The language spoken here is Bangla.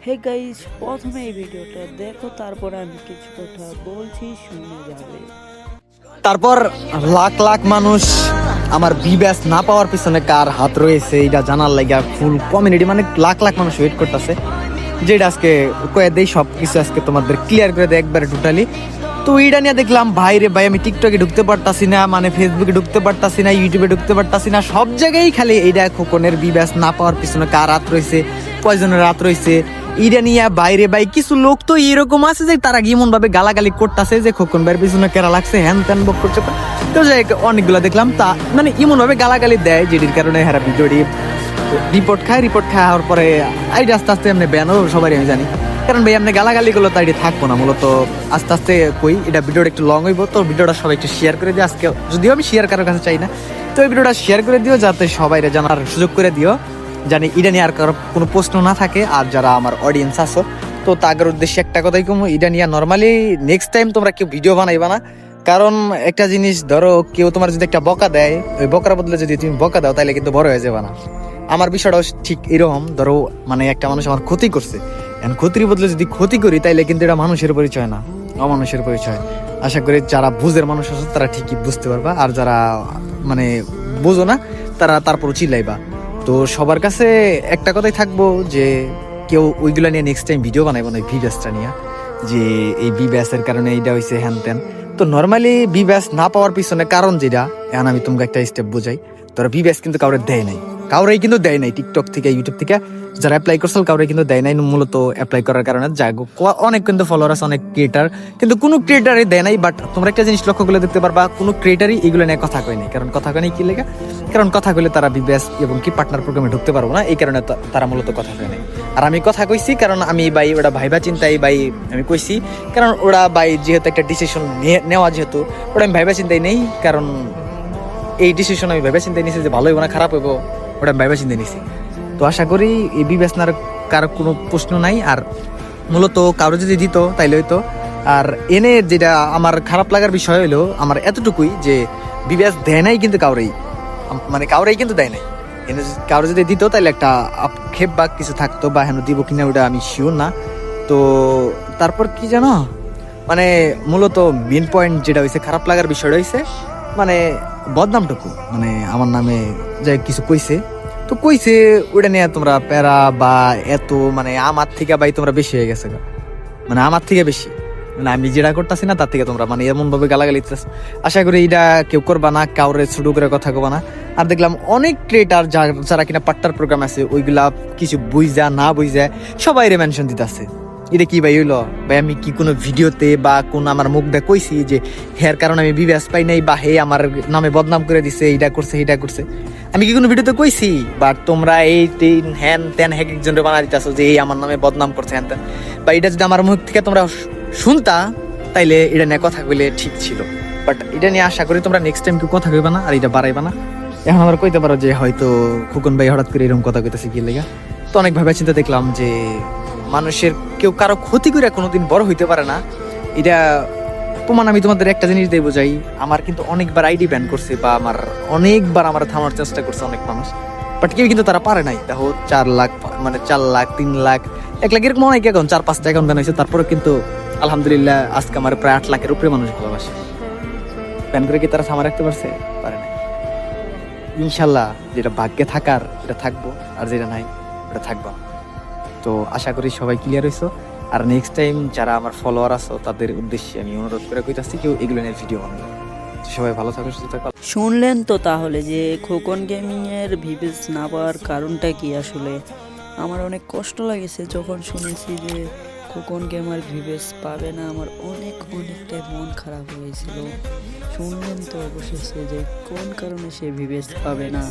হে গাইস, প্রথমে এই ভিডিওটা দেখো, তারপরে আমি কিছু কথা বলছি, শুনে যাবে। তারপর লাখ লাখ মানুষ আমার বি ব্যাচ না পাওয়ার পিছনে কার হাত রয়েছে এটা জানার লাগা ফুল কমিউনিটি মানে লাখ লাখ মানুষ ওয়েট করতেছে, যেটা আজকে কয়ে দেই সব কিছু আজকে তোমাদের ক্লিয়ার করে দেয় একবারে টোটালি। তো এইটা নিয়ে দেখলাম ভাই রে ভাই, আমি টিকটকে ঢুকতে পারতাছি না, মানে ফেসবুকে ঢুকতে পারতাছি না, ইউটিউবে ঢুকতে পারতাছি না, সব জায়গায় খালি এইটা খোকনের বি ব্যাচ না পাওয়ার পিছনে কার হাত রয়েছে, কয়জনের হাত রয়েছে এইটা নিয়ে বাইরে ভাই। কিছু লোক তো এরকম আছে যে তারা এমন ভাবে গালাগালি করতেছে যে খোকন ভাইয়ের পিছনে কেরা লাগছে, হ্যান ত্যান বক করছে। তো যাই অনেকগুলো দেখলাম তা মানে এমন ভাবে গালাগালি দেয় যেটির কারণে হ্যাঁ ভিডিওটি রিপোর্ট খাওয়ার পরে আইডি আস্তে আস্তে এমনি ব্যান ও সবাই আমি জানি। কারণ ভাই এমনি গালাগালি গুলো তো আইডি থাকবো না, মূলত আস্তে আস্তে কই এটা ভিডিওটা একটু লং হইব, তো ভিডিওটা সবাই একটু শেয়ার করে দিও। আজকে যদিও আমি শেয়ার কারোর কাছে চাই না, তো এই ভিডিওটা শেয়ার করে দিও যাতে সবাই জানার সুযোগ করে দিও, জানি এটা নিয়ে আর কারো কোনো প্রশ্ন না থাকে। আর যারা আমার অডিয়েন্স আছো তো তাদের উদ্দেশ্যে একটা কথাই কম, এটা নিয়ে নর্মালি নেক্সট টাইম তোমরা কেউ ভিডিও বানাইবা না। কারণ একটা জিনিস ধরো, কেউ তোমার যদি একটা বকা দেয়, ওই বকার বদলে যদি তুমি বকা দাও তাহলে কিন্তু বড় হয়ে যাবে না। আমার বিষয়টাও ঠিক এরকম, ধরো মানে একটা মানুষ আমার ক্ষতি করছে, এখন ক্ষতির বদলে যদি ক্ষতি করি তাইলে কিন্তু এটা মানুষের পরিচয় না, অমানুষের পরিচয়। আশা করি যারা বুঝের মানুষ আছে তারা ঠিকই বুঝতে পারবা, আর যারা মানে বুঝো না তারা তারপরও চিল্লাইবা। তো সবার কাছে একটা কথাই থাকবো যে কেউ ওইগুলা নিয়ে নেক্সট টাইম ভিডিও বানাইবো না, ভি ব্যাসটা নিয়ে, যে এই বি ব্যাসের কারণে এইটা হয়েছে হ্যান ত্যান। তো নর্মালি বি ব্যাস না পাওয়ার পিছনে কারণ যেটা, এখন আমি তোমাকে একটা স্টেপ বোঝাই। তোরা বি ব্যাস কিন্তু কাউরে দেয় নাই, কাউরেই কিন্তু দেয় নাই, টিকটক থেকে ইউটিউব থেকে যারা অ্যাপ্লাই করছিল কাউরে কিন্তু দেয় নাই। মূলত অ্যাপ্লাই করার কারণে যাই অনেক কিন্তু ফলোয়ার আছে, অনেক ক্রিয়েটার, কিন্তু কোনো ক্রিয়েটারই দেয় নাই। বাট তোমরা একটা জিনিস লক্ষ্য করলে দেখতে পারবা কোনো ক্রিয়েটারই এগুলো নিয়ে কথা কয় নাই। কারণ কথা কয় নাই কি লেগে? কারণ কথা কইলে তারা বিবেস এবং কি পার্টনার প্রোগ্রামে ঢুকতে পারবো না, এই কারণে তারা মূলত কথা কয় নাই। আর আমি কথা কইছি কারণ আমি ভাই ওরা ভাইবা চিন্তাই ভাই আমি কইছি, কারণ ওরা ভাই যেহেতু একটা ডিসিশন নেওয়া, যেহেতু ওরা আমি ভাইবা চিন্তাই নেই, কারণ এই ডিসিশন আমি ভাইবা চিন্তাই নিয়েছি যে ভালো হইব না খারাপ হইব, ওটা আমি ভাইবা চিন্তাই নিয়েছি। তো আশা করি এই বিবেচনার কারো কোনো প্রশ্ন নাই। আর মূলত কারো যদি দিত তাইলে হইতো। আর এনে যেটা আমার খারাপ লাগার বিষয় হইলো আমার এতটুকুই যে বিবেচ দেয় নাই কিন্তু কাউরেই, মানে কাউরেই কিন্তু দেয় নাই। এনে কারো যদি দিত তাহলে একটা আক্ষেপ বা কিছু থাকতো, বা হেন দিব কিনা ওটা আমি শিওর না। তো তারপর কি জানো, মানে মূলত মেন পয়েন্ট যেটা হয়েছে খারাপ লাগার বিষয়টা হয়েছে মানে বদনামটুকু, মানে আমার নামে যাই কিছু কইছে, তো কইছে ওটা নিয়ে তোমরা প্যারা বা এত মানে আমার থেকে ভাই তোমরা বেশি হয়ে গেছে, মানে আমার থেকে বেশি, মানে আমি যেটা করতেছি না তার থেকে তোমরা মানে এমন ভাবে গালাগালি দিতেছ। আশা করি এটা কেউ করবা না, কাউরে ছোট করে কথা কবা না। আর দেখলাম অনেক ক্রিয়েটার যারা কিনা পার্টনার প্রোগ্রাম আছে ওইগুলা কিছু বুঝা না বুঝা সবাই রে মেনশন দিতেছে। এটা কি ভাই হইলো? ভাই আমি কি কোনো ভিডিওতে বা কোন আমার মুখ দিয়ে কইছি যে হের কারণে আমি বিবেচ পাই নাই, বা হে আমার নামে বদনাম করে দিছে, এইটা করছে এইটা করছে? আমি কি কোনো ভিডিওতে কইছি? বাট তোমরা এই হ্যান ত্যান হ্যাক একজনকে বানা দিতেছো যে এই আমার নামে বদনাম করছে হ্যান ত্যান। বা এটা যদি আমার মুখ থেকে তোমরা শুনতা তাইলে এটা নিয়ে কথা কইলে ঠিক ছিল। বাট এটা নিয়ে আশা করি তোমরা নেক্সট টাইম কেউ কথা কইবা না, আর এটা বাড়াইবা না। এখন আমরা কইতে পারো যে হয়তো খোকন ভাই হঠাৎ করে এরকম কথা কইতেছে কি লেগা। তো অনেক ভাবে চিন্তা দেখলাম যে মানুষের কেউ কারো ক্ষতি করে কোনোদিন বড় হইতে পারে না। এটা প্রমাণ আমি তোমাদের একটা জিনিস দিয়ে বোঝাই, আমার কিন্তু অনেকবার আইডি ব্যান করছে, বা আমার অনেকবার আমার থামার চেষ্টা করছে অনেক মানুষ, বাট কেউ কিন্তু তারা পারে নাই। দেখো 4 লাখ মানে 4 লাখ 3 লাখ 1 লাখ এরকম অনেক এখন 4-5টা অ্যাকাউন্ট ব্যান হয়েছে, তারপরে কিন্তু আলহামদুলিল্লাহ আজকে আমার প্রায় 8 লাখের উপরে মানুষ ভালোবাসে। ব্যান করে কি তারা থামা রাখতে পারছে? পারে না। ইনশাল্লাহ যেটা ভাগ্যে থাকার এটা থাকবো, আর যেটা নাই এটা থাকবো। তো আশা করি সবাই ক্লিয়ার হইছো। আর নেক্সট টাইম যারা আমার ফলোয়ার আছো তাদের উদ্দেশ্যে আমি অনুরোধ করে কইতাছি কেউ এগুলো নিয়ে ভিডিও বানাবে। সবাই ভালো থাকো, সুস্থ থাকো। শুনলেন তো তাহলে যে খোকন গেমিং এর ভিউজ না পাওয়ার কারণটা কি? আসলে আমার অনেক কষ্ট লাগেছে যখন শুনেছি যে খোকন গেমার ভিউজ পাবে না, আমার অনেকটাই মন খারাপ হয়েছিল। শুনলেন তো অবশেষে যে কোন কারণে সে ভিউজ পাবে না।